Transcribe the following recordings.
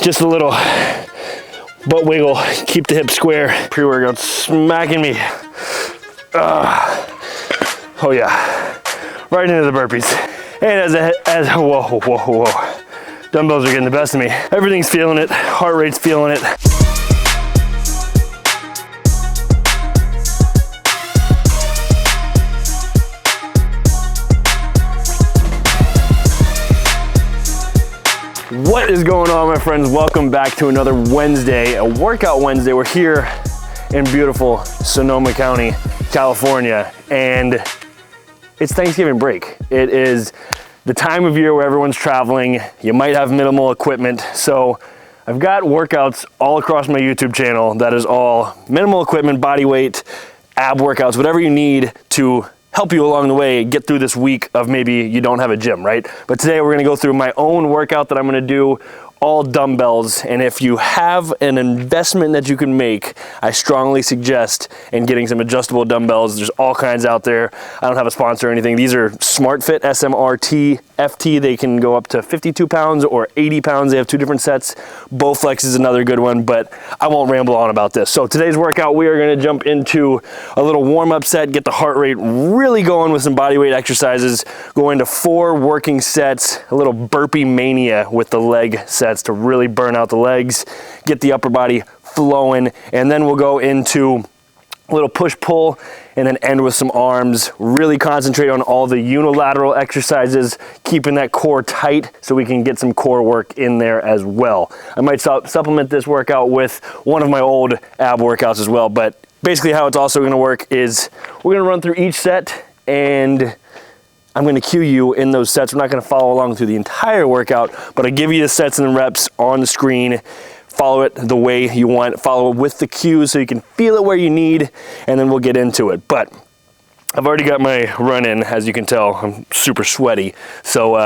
Just a little butt wiggle, keep the hips square. Pre-workout smacking me. Oh yeah, right into the burpees. And whoa. Dumbbells are getting the best of me. Everything's feeling it, heart rate's feeling it. What is going on, my friends? Welcome back to another Wednesday, a workout Wednesday. We're here in beautiful Sonoma County, California, and it's Thanksgiving break. It is the time of year where everyone's traveling. You might have minimal equipment. So I've got workouts all across my YouTube channel that is all minimal equipment, body weight, ab workouts, whatever you need to help you along the way, get through this week of maybe you don't have a gym, right? But today we're gonna go through my own workout that I'm gonna do, all dumbbells. And if you have an investment that you can make, I strongly suggest in getting some adjustable dumbbells. There's all kinds out there. I don't have a sponsor or anything. These are SmartFit SMRT FT. They can go up to 52 pounds or 80 pounds. They have two different sets. Bowflex is another good one, but I won't ramble on about this. So today's workout, we are gonna jump into a little warm-up set, get the heart rate really going with some body weight exercises, go into 4 working sets, a little burpee mania with the leg sets to really burn out the legs, get the upper body flowing, and then we'll go into a little push-pull and then end with some arms. Really concentrate on all the unilateral exercises, keeping that core tight so we can get some core work in there as well. I might supplement this workout with one of my old ab workouts as well, but basically how it's also gonna work is we're gonna run through each set and I'm going to cue you in those sets. We're not going to follow along through the entire workout, but I give you the sets and the reps on the screen. Follow it the way you want. Follow it with the cues so you can feel it where you need, and then we'll get into it. But I've already got my run in, as you can tell. I'm super sweaty. So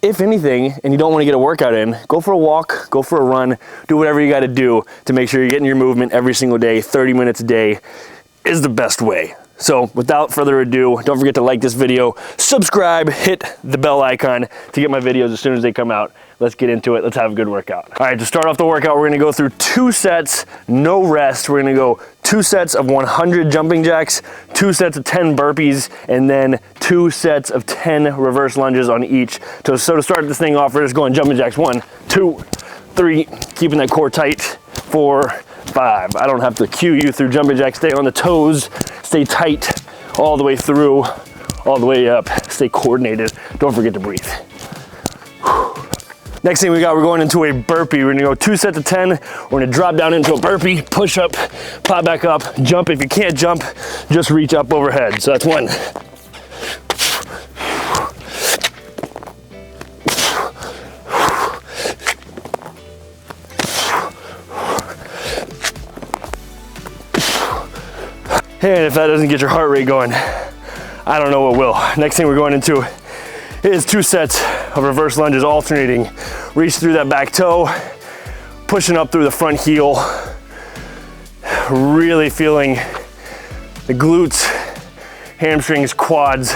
if anything, and you don't want to get a workout in, go for a walk, go for a run, do whatever you got to do to make sure you're getting your movement every single day. 30 minutes a day is the best way. So without further ado, don't forget to like this video, subscribe, hit the bell icon to get my videos as soon as they come out. Let's get into it. Let's have a good workout. All right, to start off the workout, we're gonna go through 2 sets, no rest. We're gonna go 2 sets of 100 jumping jacks, 2 sets of 10 burpees, and then 2 sets of 10 reverse lunges on each. So to start this thing off, we're just going jumping jacks. 1, 2, 3, keeping that core tight. 4, 5. I don't have to cue you through jumping jacks. Stay on the toes, stay tight all the way through, all the way up. Stay coordinated. Don't forget to breathe. Next thing we're going into a burpee. We're gonna go 2 sets of 10. We're gonna drop down into a burpee, push up, pop back up, jump. If you can't jump, just reach up overhead. So that's 1. And if that doesn't get your heart rate going, I don't know what will. Next thing we're going into is 2 sets of reverse lunges alternating. Reach through that back toe, pushing up through the front heel. Really feeling the glutes, hamstrings, quads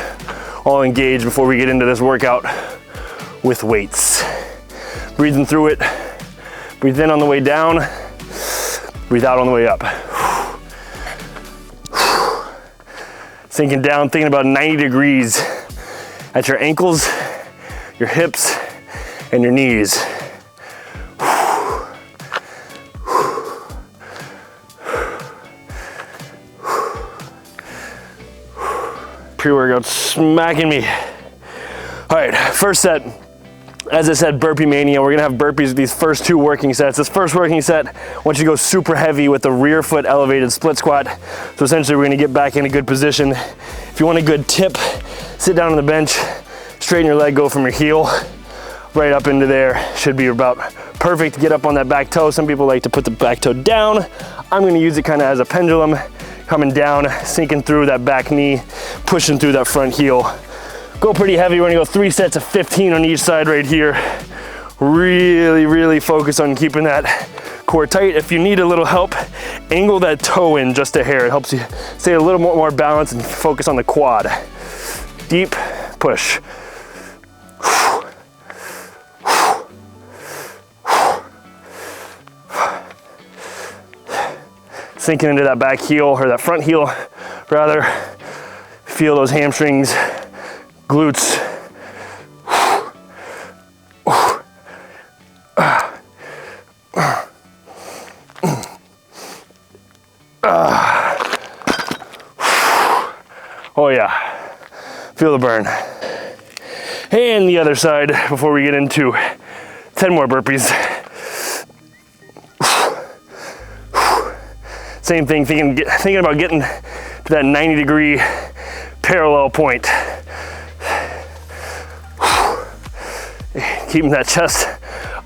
all engaged before we get into this workout with weights. Breathing through it. Breathe in on the way down, breathe out on the way up. Sinking down, thinking about 90 degrees at your ankles, your hips, and your knees. Pre-workout smacking me. All right, first set. As I said, burpee mania. We're gonna have burpees with these first 2 working sets. This first working set, I want you to go super heavy with the rear foot elevated split squat. So essentially we're gonna get back in a good position. If you want a good tip, sit down on the bench, straighten your leg, go from your heel right up into there. Should be about perfect to get up on that back toe. Some people like to put the back toe down. I'm gonna use it kind of as a pendulum, coming down, sinking through that back knee, pushing through that front heel. Go pretty heavy. We're gonna go 3 sets of 15 on each side right here. Really focus on keeping that core tight. If you need a little help, angle that toe in just a hair. It helps you stay a little more balanced and focus on the quad. Deep push. sinking into that back heel, or that front heel rather. Feel those hamstrings, glutes. Oh yeah, feel the burn. And the other side before we get into 10 more burpees. Same thing, thinking about getting to that 90-degree parallel point. Keeping that chest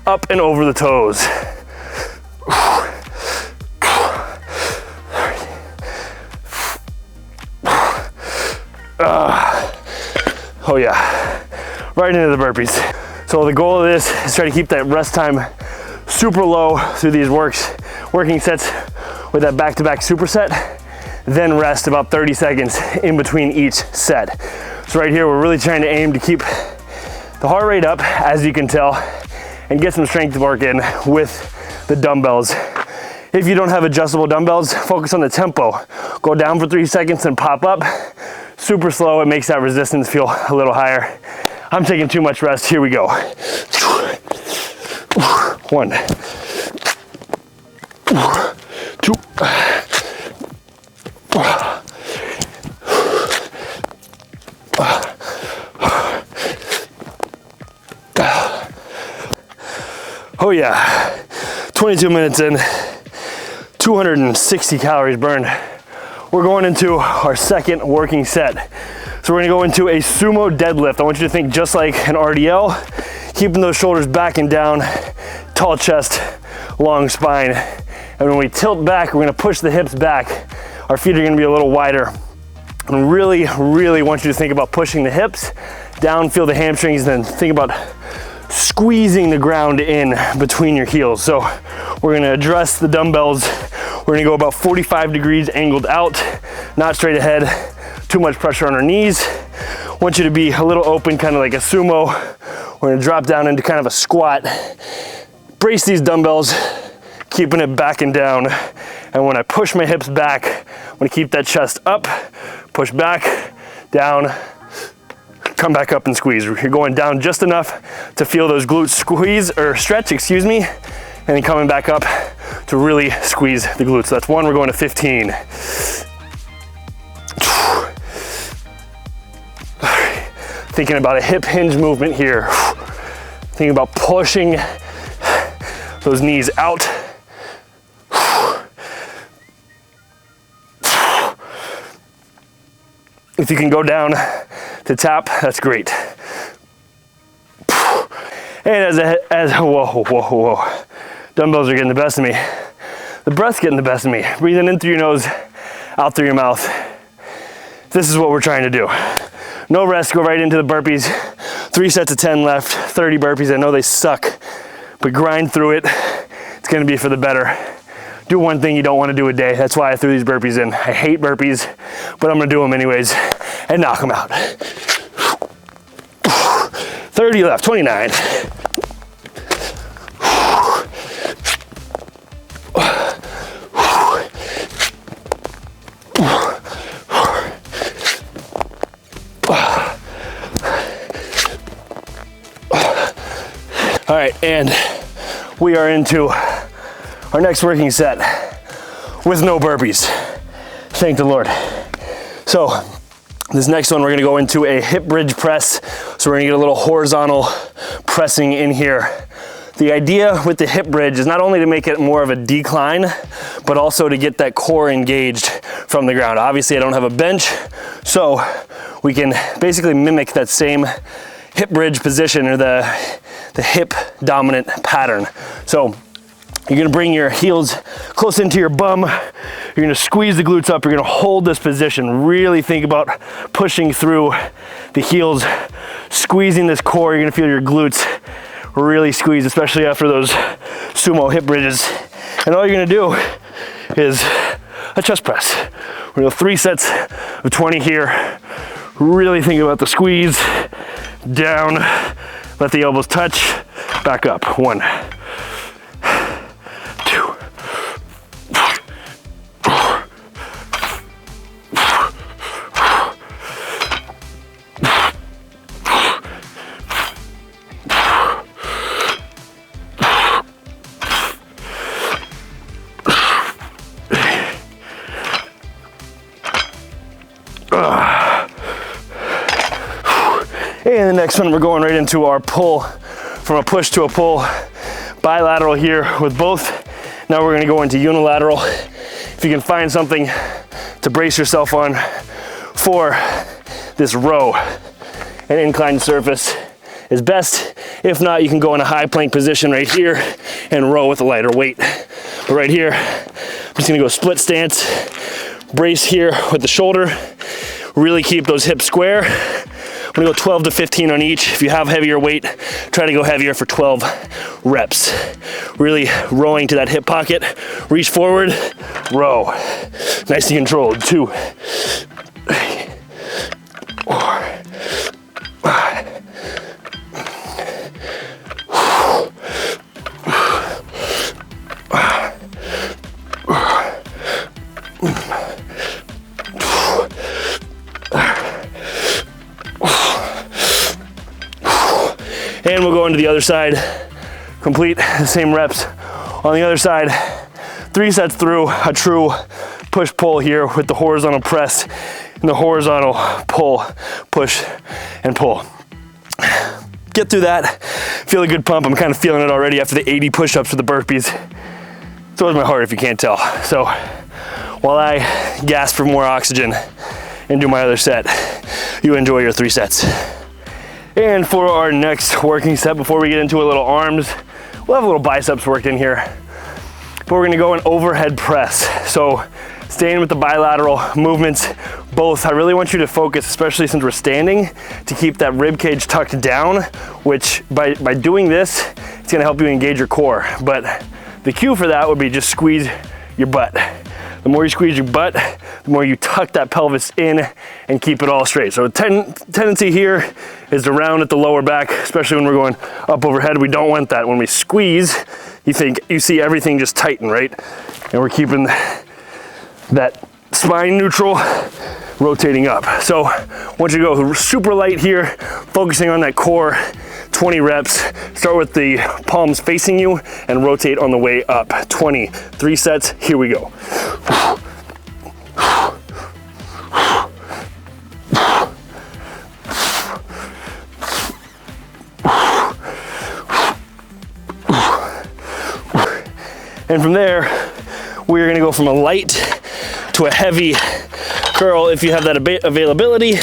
up and over the toes. Oh yeah, right into the burpees. So the goal of this is try to keep that rest time super low through these working sets with that back-to-back superset, then rest about 30 seconds in between each set. So right here, we're really trying to aim to keep the heart rate up, as you can tell, and get some strength work in with the dumbbells. If you don't have adjustable dumbbells, focus on the tempo. Go down for 3 seconds and pop up. Super slow, it makes that resistance feel a little higher. I'm taking too much rest, here we go. 1, 2, oh yeah, 22 minutes in, 260 calories burned. We're going into our second working set. So we're gonna go into a Sumo deadlift. I want you to think just like an RDL, keeping those shoulders back and down, tall chest, long spine. And when we tilt back, we're gonna push the hips back. Our feet are gonna be a little wider. And really, really want you to think about pushing the hips down, feel the hamstrings, then think about squeezing the ground in between your heels. So we're gonna address the dumbbells. We're gonna go about 45 degrees angled out, not straight ahead, too much pressure on our knees. Want you to be a little open, kind of like a sumo. We're gonna drop down into kind of a squat. Brace these dumbbells, keeping it back and down. And when I push my hips back, I'm gonna keep that chest up, push back, down, come back up and squeeze. You're going down just enough to feel those glutes squeeze, or stretch, excuse me, and then coming back up to really squeeze the glutes. So that's 1, we're going to 15. Thinking about a hip hinge movement here. Thinking about pushing those knees out. If you can go down to tap, that's great. And whoa. Dumbbells are getting the best of me. The breath's getting the best of me. Breathing in through your nose, out through your mouth. This is what we're trying to do. No rest, go right into the burpees. 3 sets of 10 left, 30 burpees. I know they suck, but grind through it. It's gonna be for the better. Do one thing you don't wanna do a day. That's why I threw these burpees in. I hate burpees, but I'm gonna do them anyways and knock them out. 30 left, 29. All right, and we are into our next working set with no burpees. Thank the Lord. So this next one, we're gonna go into a hip bridge press. So we're gonna get a little horizontal pressing in here. The idea with the hip bridge is not only to make it more of a decline, but also to get that core engaged from the ground. Obviously I don't have a bench, so we can basically mimic that same hip bridge position, or the hip dominant pattern. So you're gonna bring your heels close into your bum. You're gonna squeeze the glutes up. You're gonna hold this position. Really think about pushing through the heels, squeezing this core. You're gonna feel your glutes really squeeze, especially after those sumo hip bridges. And all you're gonna do is a chest press. We're gonna do 3 sets of 20 here. Really think about the squeeze. Down, let the elbows touch, back up. 1, 2, And the next one, we're going right into our pull, from a push to a pull, bilateral here with both. Now we're gonna go into unilateral. If you can find something to brace yourself on for this row, an inclined surface is best. If not, you can go in a high plank position right here and row with a lighter weight. But right here, I'm just gonna go split stance, brace here with the shoulder, really keep those hips square. I'm gonna go 12 to 15 on each. If you have heavier weight, try to go heavier for 12 reps. Really rowing to that hip pocket, reach forward, row. Nice and controlled, 2, 3, 4, 5. And we'll go into the other side, complete the same reps on the other side. 3 sets through a true push-pull here with the horizontal press and the horizontal pull, push, and pull. Get through that, feel a good pump. I'm kind of feeling it already after the 80 push-ups for the burpees. So is my heart, if you can't tell. So while I gasp for more oxygen and do my other set, you enjoy your 3 sets. And for our next working set, before we get into a little arms, we'll have a little biceps worked in here. But we're gonna go in overhead press. So staying with the bilateral movements, both. I really want you to focus, especially since we're standing, to keep that rib cage tucked down, which by doing this, it's gonna help you engage your core. But the cue for that would be just squeeze your butt. The more you squeeze your butt, the more you tuck that pelvis in and keep it all straight. So tendency here is to round at the lower back, especially when we're going up overhead. We don't want that. When we squeeze, you see everything just tighten, right? And we're keeping that spine neutral, rotating up. So I want you to go super light here, focusing on that core. 20 reps, start with the palms facing you and rotate on the way up. 20, 3 sets, here we go. And from there, we're gonna go from a light to a heavy curl if you have that availability.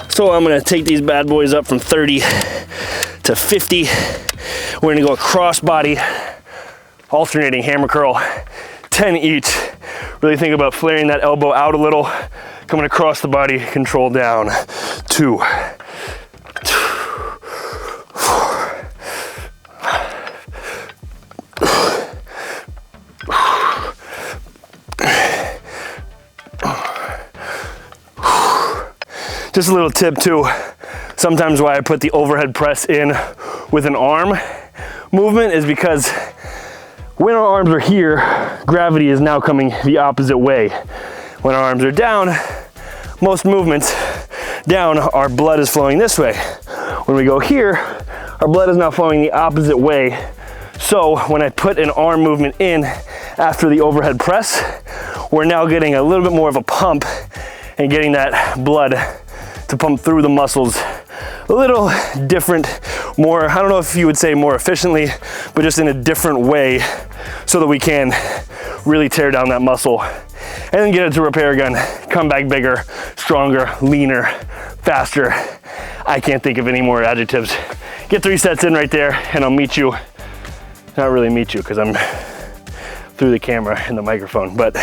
So I'm gonna take these bad boys up from 30 to 50. We're gonna go across body, alternating hammer curl, 10 each. Really think about flaring that elbow out a little, coming across the body, control down. 2, 4. Just a little tip too. Sometimes why I put the overhead press in with an arm movement is because when our arms are here, gravity is now coming the opposite way. When our arms are down, most movements down, our blood is flowing this way. When we go here, our blood is now flowing the opposite way. So when I put an arm movement in after the overhead press, we're now getting a little bit more of a pump and getting that blood to pump through the muscles a little different, more, I don't know if you would say more efficiently, but just in a different way so that we can really tear down that muscle and then get it to repair gun, come back bigger, stronger, leaner, faster. I can't think of any more adjectives. Get 3 sets in right there and I'll meet you, not really meet you because I'm through the camera and the microphone, but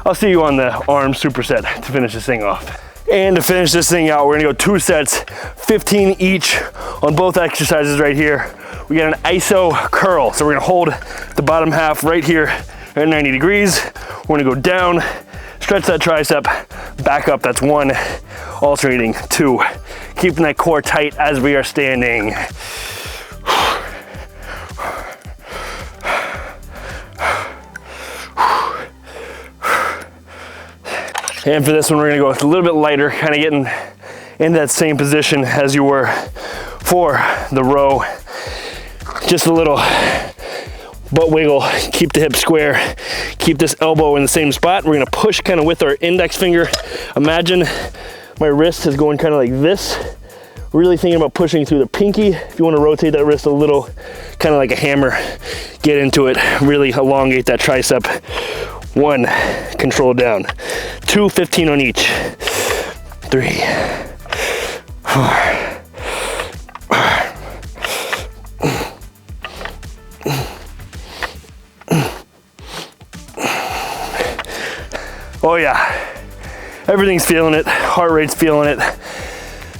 I'll see you on the arm superset to finish this thing off. And to finish this thing out, we're gonna go 2 sets, 15 each on both exercises right here. We got an iso curl. So we're gonna hold the bottom half right here at 90 degrees. We're gonna go down, stretch that tricep, back up, that's 1, alternating 2. Keeping that core tight as we are standing. And for this one, we're gonna go a little bit lighter, kind of getting in that same position as you were for the row. Just a little butt wiggle, keep the hip square, keep this elbow in the same spot. We're gonna push kind of with our index finger. Imagine my wrist is going kind of like this. Really thinking about pushing through the pinky. If you want to rotate that wrist a little, kind of like a hammer, get into it, really elongate that tricep. 1, control down. 2, 15 on each. 3, 4. Oh yeah, everything's feeling it, heart rate's feeling it.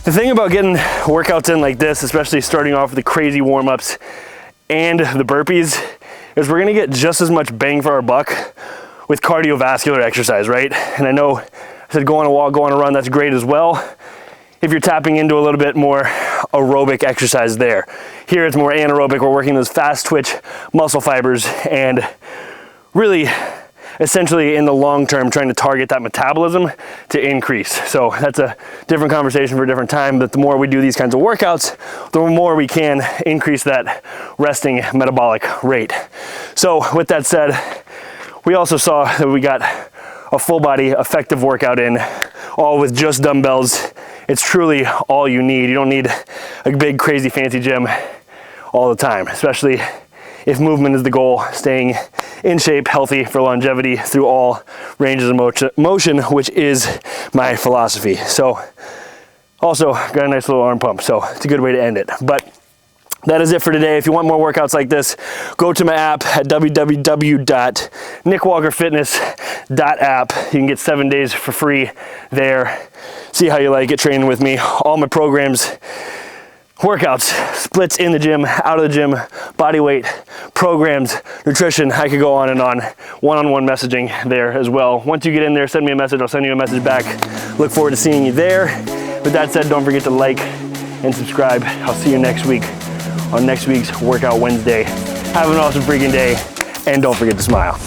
The thing about getting workouts in like this, especially starting off with the crazy warm-ups and the burpees, is we're gonna get just as much bang for our buck with cardiovascular exercise, right? And I know I said go on a walk, go on a run, that's great as well. If you're tapping into a little bit more aerobic exercise there. Here it's more anaerobic, we're working those fast twitch muscle fibers and really essentially in the long term trying to target that metabolism to increase. So that's a different conversation for a different time, but the more we do these kinds of workouts, the more we can increase that resting metabolic rate. So with that said, we also saw that we got a full body effective workout in, all with just dumbbells. It's truly all you need. You don't need a big crazy fancy gym all the time, especially if movement is the goal, staying in shape, healthy for longevity through all ranges of motion, which is my philosophy. So also got a nice little arm pump, so it's a good way to end it. But that is it for today. If you want more workouts like this, go to my app at www.nickwalkerfitness.app. You can get 7 days for free there. See how you like it training with me. All my programs, workouts, splits in the gym, out of the gym, body weight, programs, nutrition, I could go on and on. One-on-one messaging there as well. Once you get in there, send me a message, I'll send you a message back. Look forward to seeing you there. With that said, don't forget to like and subscribe. I'll see you next week on next week's Workout Wednesday. Have an awesome freaking day, and don't forget to smile.